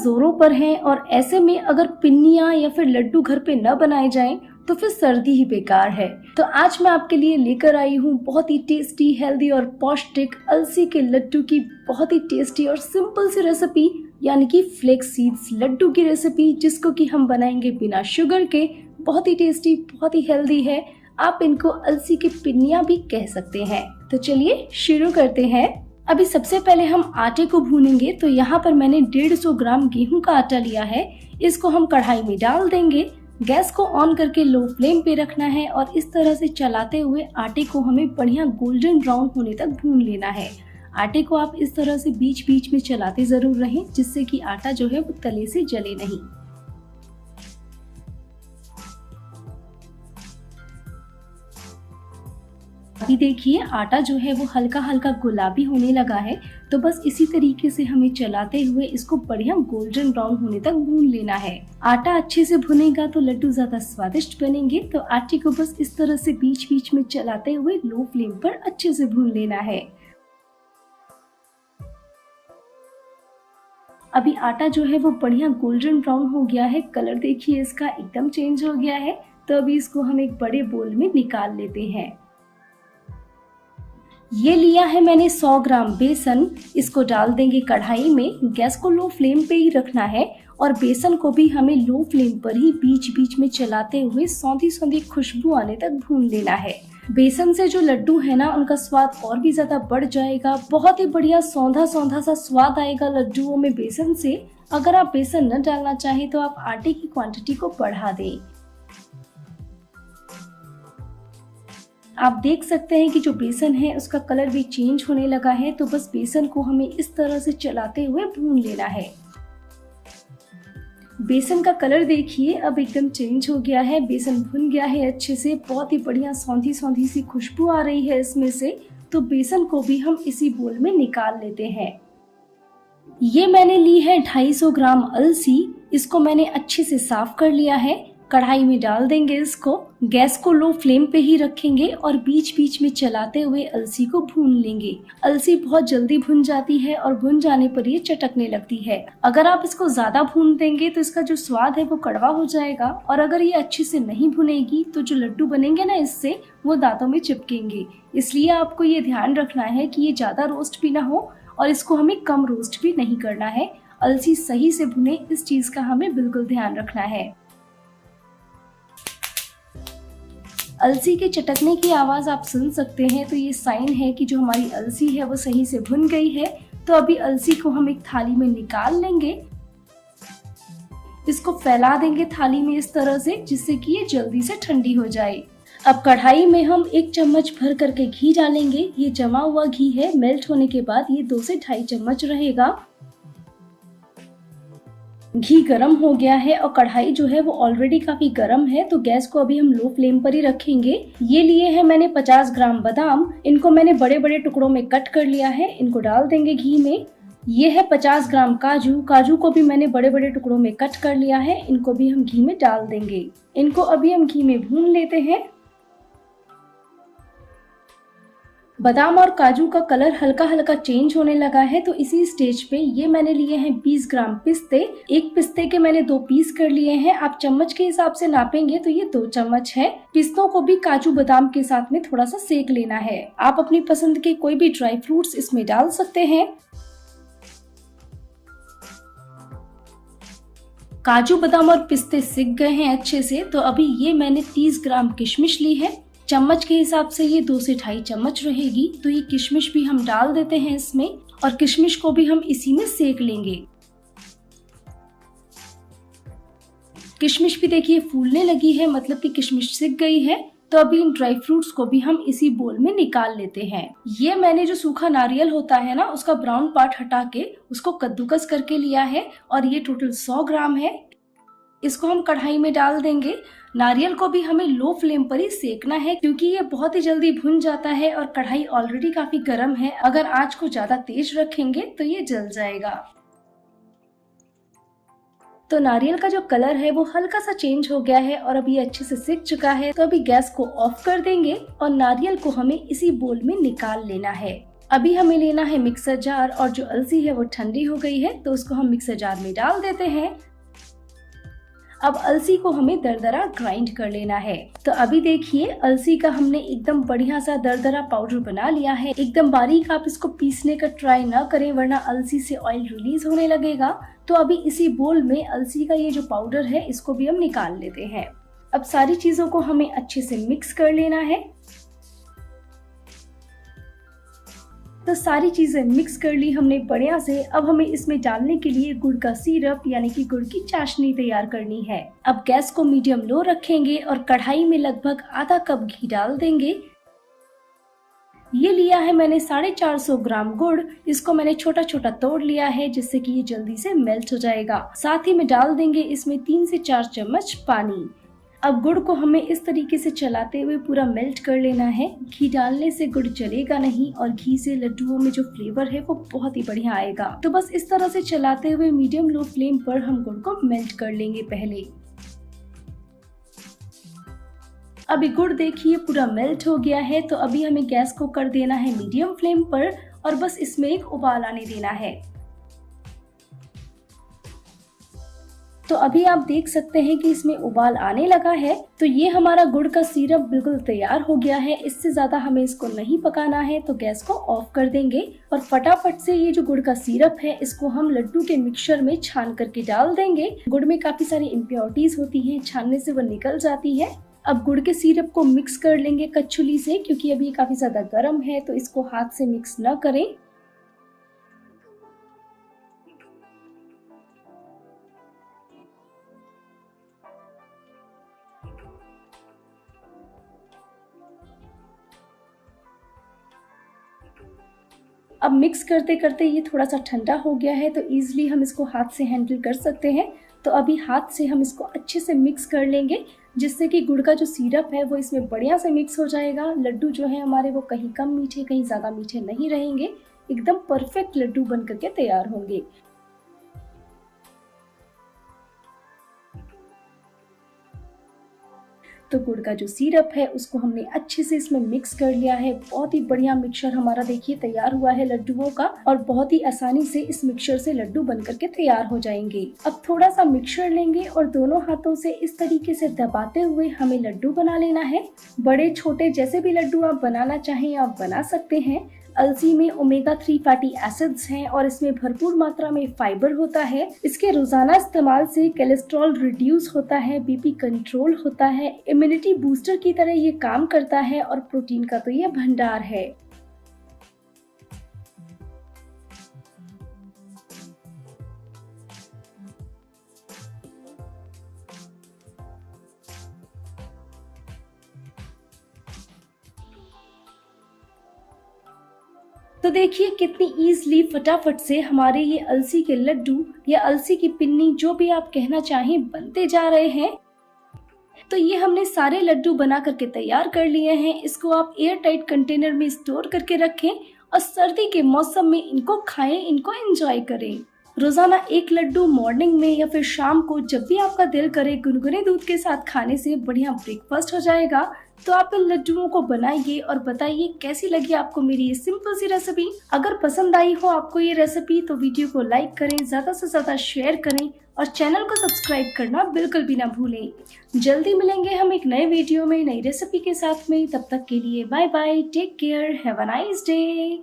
जोरों पर है और ऐसे में अगर पिन्नियाँ या फिर लड्डू घर पे न बनाए जाएं तो फिर सर्दी ही बेकार है। तो आज मैं आपके लिए लेकर आई हूँ बहुत ही टेस्टी, हेल्दी और पौष्टिक अलसी के लड्डू की बहुत ही टेस्टी और सिंपल सी रेसिपी, यानी कि फ्लेक्स सीड्स लड्डू की रेसिपी, जिसको कि हम बनाएंगे बिना शुगर के। बहुत ही टेस्टी, बहुत ही हेल्दी है। आप इनको अलसी की पिन्नियाँ भी कह सकते हैं। तो चलिए शुरू करते हैं। अभी सबसे पहले हम आटे को भूनेंगे। तो यहाँ पर मैंने 150 ग्राम गेहूं का आटा लिया है। इसको हम कढ़ाई में डाल देंगे। गैस को ऑन करके लो फ्लेम पे रखना है और इस तरह से चलाते हुए आटे को हमें बढ़िया गोल्डन ब्राउन होने तक भून लेना है। आटे को आप इस तरह से बीच बीच में चलाते जरूर रहें, जिससे कि आटा जो है वो तले से जले नहीं। अभी देखिए आटा जो है वो हल्का हल्का गुलाबी होने लगा है। तो बस इसी तरीके से हमें चलाते हुए इसको बढ़िया गोल्डन ब्राउन होने तक भून लेना है। आटा अच्छे से भुनेगा तो लड्डू ज्यादा स्वादिष्ट बनेंगे। तो आटे को बस इस तरह से बीच बीच में चलाते हुए लो फ्लेम पर अच्छे से भून लेना है। अभी आटा जो है वो बढ़िया गोल्डन ब्राउन हो गया है। कलर देखिए इसका एकदम चेंज हो गया है। तो अभी इसको हम एक बड़े बोल में निकाल लेते हैं। ये लिया है मैंने 100 ग्राम बेसन। इसको डाल देंगे कढ़ाई में। गैस को लो फ्लेम पे ही रखना है और बेसन को भी हमें लो फ्लेम पर ही बीच बीच में चलाते हुए सौंधी सौंधी खुशबू आने तक भून लेना है। बेसन से जो लड्डू है ना, उनका स्वाद और भी ज्यादा बढ़ जाएगा। बहुत ही बढ़िया सौंधा सौंधा सा स्वाद आएगा लड्डुओं में बेसन से। अगर आप बेसन न डालना चाहे तो आप आटे की क्वांटिटी को बढ़ा दें। आप देख सकते हैं कि जो बेसन है उसका कलर भी चेंज होने लगा है। तो बस बेसन को हमें इस तरह से चलाते हुए भून लेना है। बेसन का कलर देखिए अब एकदम चेंज हो गया है। बेसन भुन गया है अच्छे से। बहुत ही बढ़िया सौंधी सौंधी सी खुशबू आ रही है इसमें से। तो बेसन को भी हम इसी बोल में निकाल लेते हैं। ये मैंने ली है 250 ग्राम अलसी। इसको मैंने अच्छे से साफ कर लिया है। कढ़ाई में डाल देंगे इसको। गैस को लो फ्लेम पे ही रखेंगे और बीच बीच में चलाते हुए अलसी को भून लेंगे। अलसी बहुत जल्दी भुन जाती है और भुन जाने पर ये चटकने लगती है। अगर आप इसको ज्यादा भून देंगे तो इसका जो स्वाद है वो कड़वा हो जाएगा। और अगर ये अच्छे से नहीं भुनेगी तो जो लड्डू बनेंगे ना इससे, वो दांतों में चिपकेंगे। इसलिए आपको ये ध्यान रखना है कि ये ज्यादा रोस्ट भी ना हो और इसको हमें कम रोस्ट भी नहीं करना है। अलसी सही से भुने, इस चीज का हमें बिल्कुल ध्यान रखना है। अलसी के चटकने की आवाज आप सुन सकते हैं। तो ये साइन है कि जो हमारी अलसी है वो सही से भुन गई है। तो अभी अलसी को हम एक थाली में निकाल लेंगे। इसको फैला देंगे थाली में इस तरह से, जिससे कि ये जल्दी से ठंडी हो जाए। अब कढ़ाई में हम 1 चम्मच भर करके घी डालेंगे। ये जमा हुआ घी है। मेल्ट होने के बाद ये 2 से 2.5 चम्मच रहेगा। घी गरम हो गया है और कढ़ाई जो है वो ऑलरेडी काफी गरम है। तो गैस को अभी हम लो फ्लेम पर ही रखेंगे। ये लिए हैं मैंने 50 ग्राम बादाम। इनको मैंने बड़े बड़े टुकड़ों में कट कर लिया है। इनको डाल देंगे घी में। ये है 50 ग्राम काजू। काजू को भी मैंने बड़े बड़े टुकड़ों में कट कर लिया है। इनको भी हम घी में डाल देंगे। इनको अभी हम घी में भून लेते हैं। बादाम और काजू का कलर हल्का हल्का चेंज होने लगा है। तो इसी स्टेज पे ये मैंने लिए हैं 20 ग्राम पिस्ते। एक पिस्ते के मैंने 2 पीस कर लिए हैं। आप चम्मच के हिसाब से नापेंगे तो ये 2 चम्मच है। पिस्तों को भी काजू बादाम के साथ में थोड़ा सा सेक लेना है। आप अपनी पसंद के कोई भी ड्राई फ्रूट्स इसमें डाल सकते हैं। काजू बादाम और पिस्ते सिक गए हैं अच्छे से। तो अभी ये मैंने 30 ग्राम किशमिश ली है। चम्मच के हिसाब से ये 2 से 2.5 चम्मच रहेगी। तो ये किशमिश भी हम डाल देते हैं इसमें और किशमिश को भी हम इसी में सेक लेंगे। किशमिश भी देखिए फूलने लगी है, मतलब कि किशमिश सिक गई है। तो अभी इन ड्राई फ्रूट्स को भी हम इसी बोल में निकाल लेते हैं। ये मैंने जो सूखा नारियल होता है ना, उसका ब्राउन पार्ट हटा के उसको कद्दूकस करके लिया है और ये टोटल 100 ग्राम है। इसको हम कढ़ाई में डाल देंगे। नारियल को भी हमें लो फ्लेम पर ही सेकना है, क्योंकि ये बहुत ही जल्दी भुन जाता है और कढ़ाई ऑलरेडी काफी गर्म है। अगर आंच को ज्यादा तेज रखेंगे तो ये जल जाएगा। तो नारियल का जो कलर है वो हल्का सा चेंज हो गया है और अभी अच्छे से सिक चुका है। तो अभी गैस को ऑफ कर देंगे और नारियल को हमें इसी बोल में निकाल लेना है। अभी हमें लेना है मिक्सर जार और जो अलसी है वो ठंडी हो गई है तो उसको हम मिक्सर जार में डाल देते हैं। अब अलसी को हमें दरदरा ग्राइंड कर लेना है। तो अभी देखिए अलसी का हमने एकदम बढ़िया सा दरदरा पाउडर बना लिया है। एकदम बारीक आप इसको पीसने का ट्राई ना करें वरना अलसी से ऑयल रिलीज होने लगेगा। तो अभी इसी बोल में अलसी का ये जो पाउडर है इसको भी हम निकाल लेते हैं। अब सारी चीजों को हमें अच्छे से मिक्स कर लेना है। तो सारी चीजें मिक्स कर ली हमने बढ़िया से। अब हमें इसमें डालने के लिए गुड़ का सिरप यानी कि गुड़ की चाशनी तैयार करनी है। अब गैस को मीडियम लो रखेंगे और कढ़ाई में लगभग आधा कप घी डाल देंगे। ये लिया है मैंने 450 ग्राम गुड़। इसको मैंने छोटा छोटा तोड़ लिया है जिससे कि ये जल्दी से मेल्ट हो जाएगा। साथ ही में डाल देंगे इसमें 3 से 4 चम्मच पानी। अब गुड़ को हमें इस तरीके से चलाते हुए पूरा मेल्ट कर लेना है। घी डालने से गुड़ जलेगा नहीं और घी से लड्डुओं में जो फ्लेवर है वो बहुत ही बढ़िया आएगा। तो बस इस तरह से चलाते हुए मीडियम लो फ्लेम पर हम गुड़ को मेल्ट कर लेंगे पहले। अभी गुड़ देखिए पूरा मेल्ट हो गया है। तो अभी हमें गैस को कर देना है मीडियम फ्लेम पर और बस इसमें एक उबाल आने देना है। तो अभी आप देख सकते हैं कि इसमें उबाल आने लगा है। तो ये हमारा गुड़ का सिरप बिल्कुल तैयार हो गया है। इससे ज्यादा हमें इसको नहीं पकाना है तो गैस को ऑफ कर देंगे और फटाफट से ये जो गुड़ का सिरप है इसको हम लड्डू के मिक्सचर में छान करके डाल देंगे। गुड़ में काफी सारी इम्प्योरिटीज होती हैं, छानने से वो निकल जाती है। अब गुड़ के सिरप को मिक्स कर लेंगे कच्छुली से, क्योंकि अभी ये काफी ज्यादा गर्म है तो इसको हाथ से मिक्स न करें। अब मिक्स करते करते ये थोड़ा सा ठंडा हो गया है तो इजीली हम इसको हाथ से हैंडल कर सकते हैं। तो अभी हाथ से हम इसको अच्छे से मिक्स कर लेंगे जिससे कि गुड़ का जो सिरप है वो इसमें बढ़िया से मिक्स हो जाएगा। लड्डू जो है हमारे वो कहीं कम मीठे कहीं ज़्यादा मीठे नहीं रहेंगे, एकदम परफेक्ट लड्डू बन करके तैयार होंगे। तो गुड़ का जो सिरप है उसको हमने अच्छे से इसमें मिक्स कर लिया है। बहुत ही बढ़िया मिक्सचर हमारा देखिए तैयार हुआ है लड्डुओं का और बहुत ही आसानी से इस मिक्सचर से लड्डू बन करके तैयार हो जाएंगे। अब थोड़ा सा मिक्सचर लेंगे और दोनों हाथों से इस तरीके से दबाते हुए हमें लड्डू बना लेना है। बड़े छोटे जैसे भी लड्डू आप बनाना चाहें आप बना सकते हैं। अलसी में ओमेगा 3 फैटी एसिड्स हैं और इसमें भरपूर मात्रा में फाइबर होता है। इसके रोजाना इस्तेमाल से कोलेस्ट्रॉल रिड्यूस होता है, बीपी कंट्रोल होता है, इम्यूनिटी बूस्टर की तरह ये काम करता है और प्रोटीन का तो ये भंडार है। तो देखिए कितनी इजीली फटाफट से हमारे ये अलसी के लड्डू या अलसी की पिन्नी जो भी आप कहना चाहें बनते जा रहे हैं। तो ये हमने सारे लड्डू बना करके तैयार कर लिए हैं। इसको आप एयर टाइट कंटेनर में स्टोर करके रखें और सर्दी के मौसम में इनको खाएं, इनको एंजॉय करें। रोजाना एक लड्डू मॉर्निंग में या फिर शाम को जब भी आपका दिल करे गुनगुने दूध के साथ खाने से बढ़िया ब्रेकफास्ट हो जाएगा। तो आप इन लड्डुओं को बनाइए और बताइए कैसी लगी आपको मेरी ये सिंपल सी रेसिपी। अगर पसंद आई हो आपको ये रेसिपी तो वीडियो को लाइक करें, ज्यादा से ज्यादा शेयर करें और चैनल को सब्सक्राइब करना बिल्कुल भी ना भूलें। जल्दी मिलेंगे हम एक नए वीडियो में नई रेसिपी के साथ में। तब तक के लिए bye bye, take care, have a nice day.